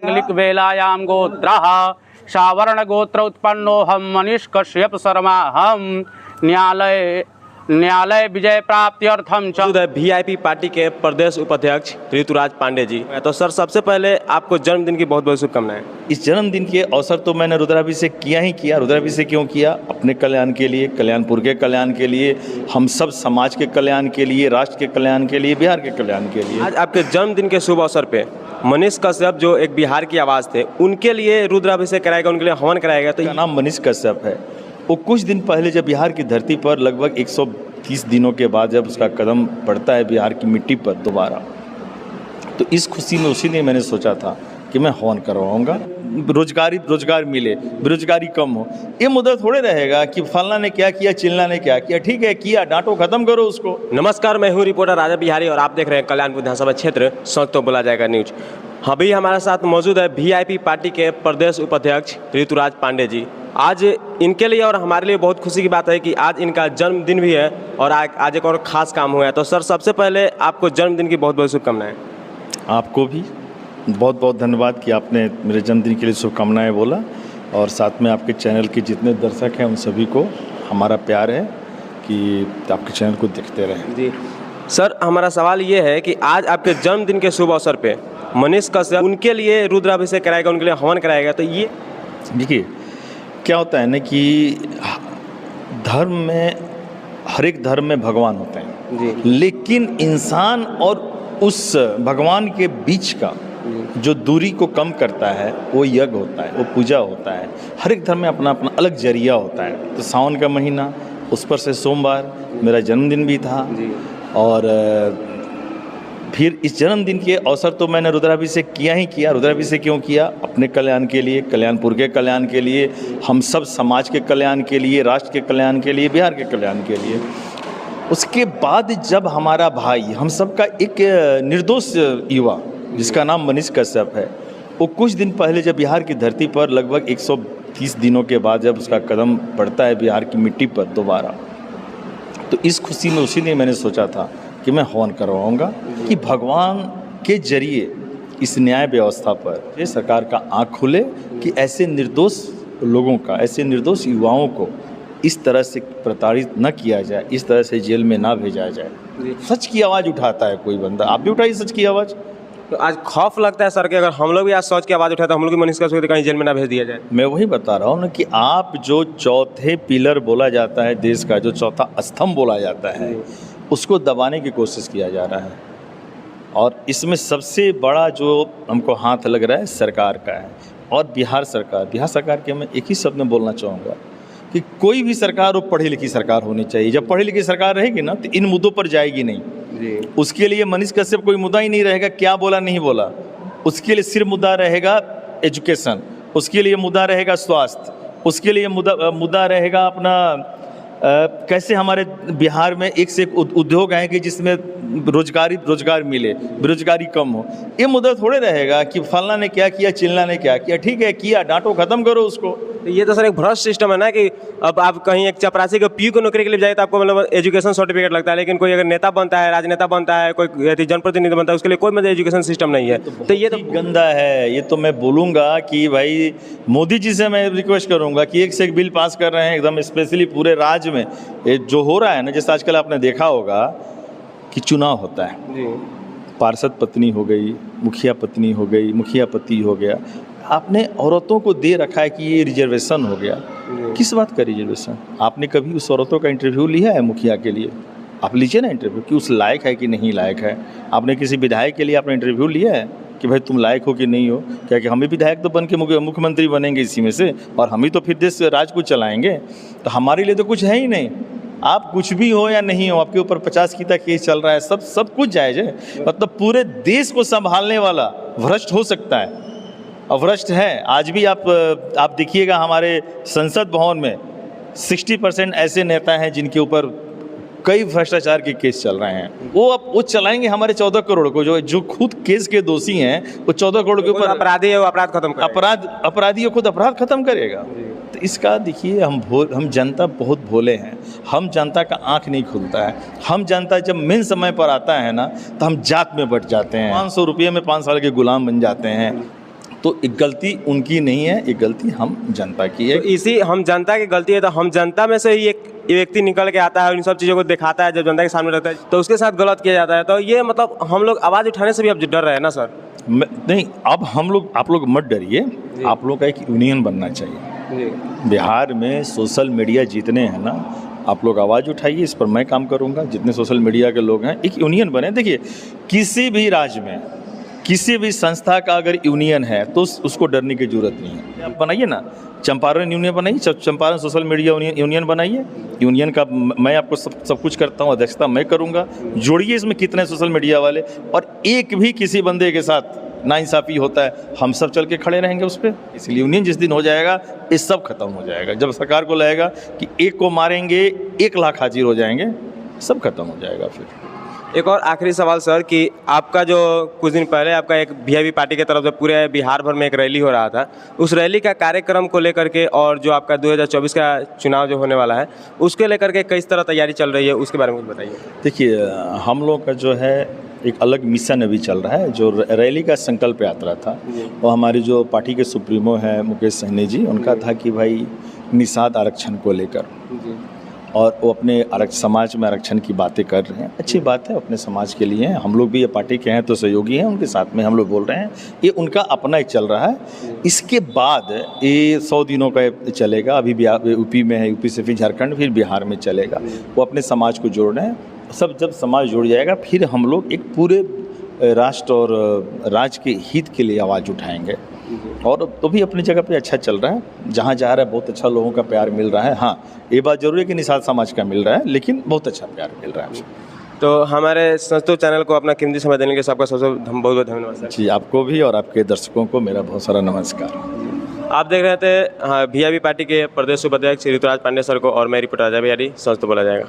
वेलायां गोत्रः सावर्ण गोत्र उत्पन्नो हम मनीष कश्यप शर्मा हम न्यायालय विजय प्राप्त्यर्थम वीआईपी पार्टी के प्रदेश उपाध्यक्ष ऋतुराज पांडे जी। तो सर, सबसे पहले आपको जन्मदिन की बहुत बहुत शुभकामनाएं। इस जन्मदिन के अवसर तो मैंने रुद्राभिषेक किया ही किया। रुद्राभिषेक क्यों किया? अपने कल्याण के लिए, कल्याणपुर के कल्याण के लिए, हम सब समाज के कल्याण के लिए, राष्ट्र के कल्याण के लिए, बिहार के कल्याण के लिए। आज आपके जन्मदिन के शुभ अवसर पे मनीष कश्यप जो एक बिहार की आवाज़ थे, उनके लिए रुद्राभिषेक कराएगा, उनके लिए हवन कराएगा। तो नाम मनीष कश्यप है। वो कुछ दिन पहले जब बिहार की धरती पर लगभग 130 दिनों के बाद जब उसका कदम पड़ता है बिहार की मिट्टी पर दोबारा, तो इस खुशी में उसी ने मैंने सोचा था कि मैं हवन करवाऊंगा, रोजगार मिले, बेरोजगारी कम हो। ये मुद्दा थोड़े रहेगा कि फलना ने क्या किया, चिल्ला ने क्या किया। ठीक है, किया, डांटो, खत्म करो उसको। नमस्कार, मैं हूँ रिपोर्टर राजा बिहारी और आप देख रहे हैं कल्याणपुर विधानसभा क्षेत्र सच तो बोला जाएगा न्यूज। अभी हमारे साथ मौजूद है वीआईपी पार्टी के प्रदेश उपाध्यक्ष ऋतुराज पांडे जी। आज इनके लिए और हमारे लिए बहुत खुशी की बात है कि आज इनका जन्मदिन भी है और आज एक और ख़ास काम हुआ है। तो सर, सबसे पहले आपको जन्मदिन की बहुत बहुत शुभकामनाएं। आपको भी बहुत बहुत धन्यवाद कि आपने मेरे जन्मदिन के लिए शुभकामनाएं बोला, और साथ में आपके चैनल के जितने दर्शक हैं उन सभी को हमारा प्यार है कि आपके चैनल को देखते रहें। जी सर, हमारा सवाल ये है कि आज आपके जन्मदिन के शुभ अवसर पे मनीष कश्यप उनके लिए रुद्राभिषेक कराएगा, उनके लिए हवन कराएगा। तो ये देखिए क्या होता है ना कि धर्म में, हर एक धर्म में भगवान होते हैं जी, लेकिन इंसान और उस भगवान के बीच का जो दूरी को कम करता है वो यज्ञ होता है, वो पूजा होता है। हर एक धर्म में अपना अपना अलग जरिया होता है। तो सावन का महीना, उस पर से सोमवार मेरा जन्मदिन भी था जी। और फिर इस जन्मदिन के अवसर तो मैंने रुद्राभिषेक किया ही किया। रुद्राभिषेक क्यों किया? अपने कल्याण के लिए, कल्याणपुर के कल्याण के लिए, हम सब समाज के कल्याण के लिए, राष्ट्र के कल्याण के लिए, बिहार के कल्याण के लिए। उसके बाद जब हमारा भाई, हम सब का एक निर्दोष युवा जिसका नाम मनीष कश्यप है, वो कुछ दिन पहले जब बिहार की धरती पर लगभग 130 दिनों के बाद जब उसका कदम पड़ता है बिहार की मिट्टी पर दोबारा, तो इस खुशी में उसी ने मैंने सोचा था कि मैं हवन करवाऊंगा कि भगवान के जरिए इस न्याय व्यवस्था पर ये सरकार का आँख खुले कि ऐसे निर्दोष लोगों का, ऐसे निर्दोष युवाओं को इस तरह से प्रताड़ित न किया जाए, इस तरह से जेल में ना भेजा जाए। सच की आवाज़ उठाता है कोई बंदा। आप भी उठाइए सच की आवाज़। तो आज खौफ लगता है सर कि अगर हम लोग भी आज सोच की आवाज़ उठाए तो हम लोग भी मनीष कश्यप को कहीं जेल में ना भेज दिया जाए। मैं वही बता रहा हूँ ना कि आप जो चौथे पिलर बोला जाता है देश का, जो चौथा स्तंभ बोला जाता है, उसको दबाने की कोशिश किया जा रहा है। और इसमें सबसे बड़ा जो हमको हाथ लग रहा है सरकार का है, और बिहार सरकार के मैं एक ही शब्द में बोलना चाहूँगा कि कोई भी सरकार वो पढ़ी लिखी सरकार होनी चाहिए। जब पढ़ी लिखी सरकार रहेगी ना तो इन मुद्दों पर जाएगी नहीं जी। उसके लिए मनीष कश्यप कोई मुद्दा ही नहीं रहेगा, क्या बोला नहीं बोला। उसके लिए सिर्फ मुद्दा रहेगा एजुकेशन, उसके लिए मुद्दा रहेगा स्वास्थ्य, उसके लिए मुद्दा रहेगा अपना कैसे हमारे बिहार में एक से एक उद्योग आएंगे जिसमें रोजगार मिले, बेरोजगारी कम हो। ये मुद्दा थोड़े रहेगा कि फलना ने क्या किया, चिल्ला ने क्या किया। ठीक है, किया, डांटो, खत्म करो उसको। ये तो सर एक भ्रष्ट सिस्टम है ना कि अब आप कहीं एक चपरासी को पीयू को नौकरी के लिए जाए तो आपको मतलब एजुकेशन सर्टिफिकेट लगता है, लेकिन कोई अगर नेता बनता है, राजनेता बनता है, कोई जनप्रतिनिधि बनता है, उसके लिए कोई मतलब एजुकेशन सिस्टम नहीं है। तो ये तो गंदा है। ये तो मैं बोलूँगा कि भाई मोदी जी से मैं रिक्वेस्ट करूँगा कि एक से एक बिल पास कर रहे हैं एकदम स्पेशली पूरे राज्य में। ये जो हो रहा है ना, जैसे आजकल आपने देखा होगा कि चुनाव होता है जी, पार्षद पत्नी हो गई, मुखिया पत्नी हो गई, मुखिया पति हो गया, आपने औरतों को दे रखा है कि ये रिजर्वेशन हो गया। किस बात का रिजर्वेशन? आपने कभी उस औरतों का इंटरव्यू लिया है मुखिया के लिए? आप लीजिए ना इंटरव्यू कि उस लायक है कि नहीं लायक है। आपने किसी विधायक के लिए आपने इंटरव्यू लिया है कि भाई तुम लायक हो कि नहीं हो? क्या कि हम भी विधायक तो बन के मुख्यमंत्री बनेंगे इसी में से, और हम ही तो फिर देश राज को चलाएंगे। तो हमारे लिए तो कुछ है ही नहीं। आप कुछ भी हो या नहीं हो, आपके ऊपर 50 की तक केस चल रहा है, सब कुछ जायज़ है। मतलब पूरे देश को संभालने वाला भ्रष्ट हो सकता है, अभ्रष्ट है। आज भी आप देखिएगा हमारे संसद भवन में 60% ऐसे नेता हैं जिनके ऊपर कई भ्रष्टाचार के केस चल रहे हैं। वो चलाएंगे हमारे 14 करोड़ को, जो खुद केस के दोषी हैं, वो 14 करोड़ के ऊपर अपराधी है, वो अपराध खत्म करेगा। अपराधी खुद अपराध खत्म करेगा। तो इसका देखिए, हम जनता बहुत भोले हैं। हम जनता का आंख नहीं खुलता है। हम जनता जब मेन समय पर आता है ना, तो हम जात में बट जाते हैं। 500 रुपये में 5 साल के गुलाम बन जाते हैं। तो एक गलती उनकी नहीं है, एक गलती हम जनता की है। तो इसी हम जनता की गलती है, तो हम जनता में से ही एक व्यक्ति निकल के आता है और इन सब चीज़ों को दिखाता है, जब जनता के सामने रहता है तो उसके साथ गलत किया जाता है। तो ये मतलब हम लोग आवाज़ उठाने से भी अब डर रहे हैं ना सर? नहीं, अब हम लोग, आप लोग मत डरिए, आप लोग का एक यूनियन बनना चाहिए। बिहार में सोशल मीडिया जितने हैं ना, आप लोग आवाज़ उठाइए, इस पर मैं काम करूंगा। जितने सोशल मीडिया के लोग हैं, एक यूनियन बने। देखिए, किसी भी राज्य में किसी भी संस्था का अगर यूनियन है तो उसको डरने की जरूरत नहीं है। आप बनाइए ना, चंपारण यूनियन बनाइए, चंपारण सोशल मीडिया यूनियन बनाइए। यूनियन का मैं आपको सब कुछ करता हूँ, अध्यक्षता मैं करूँगा। जोड़िए इसमें कितने सोशल मीडिया वाले, और एक भी किसी बंदे के साथ नाइंसाफ़ी होता है, हम सब चल के खड़े रहेंगे उस पर। इसलिए यूनियन जिस दिन हो जाएगा, ये सब खत्म हो जाएगा। जब सरकार को लगेगा कि एक को मारेंगे 1 लाख हाजिर हो जाएंगे, सब खत्म हो जाएगा। फिर एक और आखिरी सवाल सर, कि आपका जो कुछ दिन पहले आपका एक वीआईपी पार्टी की तरफ से पूरे बिहार भर में एक रैली हो रहा था, उस रैली का कार्यक्रम को लेकर के और जो आपका 2024 का चुनाव जो होने वाला है उसके लेकर के किस तरह तैयारी चल रही है, उसके बारे में कुछ बताइए। देखिए, हम लोग का जो है एक अलग मिशन अभी चल रहा है। जो रैली का संकल्प यात्रा था, वो हमारी जो पार्टी के सुप्रीमो हैं मुकेश सहनी जी, उनका था कि भाई निषाद आरक्षण को लेकर, और वो अपने समाज में आरक्षण की बातें कर रहे हैं। अच्छी बात है, अपने समाज के लिए हैं। हम लोग भी ये पार्टी के हैं तो सहयोगी हैं, उनके साथ में हम लोग बोल रहे हैं। ये उनका अपना एक चल रहा है। इसके बाद ये 100 दिनों का चलेगा। अभी यूपी में है, यूपी से फिर झारखंड, फिर बिहार में चलेगा। वो अपने समाज को जोड़ रहे हैं। सब जब समाज जुड़ जाएगा, फिर हम लोग एक पूरे राष्ट्र और राज्य के हित के लिए आवाज़ उठाएंगे। और तो भी अपनी जगह पे अच्छा चल रहा है, जहाँ जा रहा है बहुत अच्छा लोगों का प्यार मिल रहा है। हाँ, ये बात जरूर है कि निषाद समाज का मिल रहा है, लेकिन बहुत अच्छा प्यार मिल रहा है। तो हमारे संतो चैनल को अपना कीमती समय देने के लिए आपका बहुत बहुत धन्यवाद सर। जी, आपको भी और आपके दर्शकों को मेरा बहुत सारा नमस्कार। आप देख रहे थे वीआईपी पार्टी के प्रदेश उपाध्यक्ष ऋतुराज पांडे सर को, और मैं रिपोर्टर राजा बिहारी, सच तो बोला जाएगा।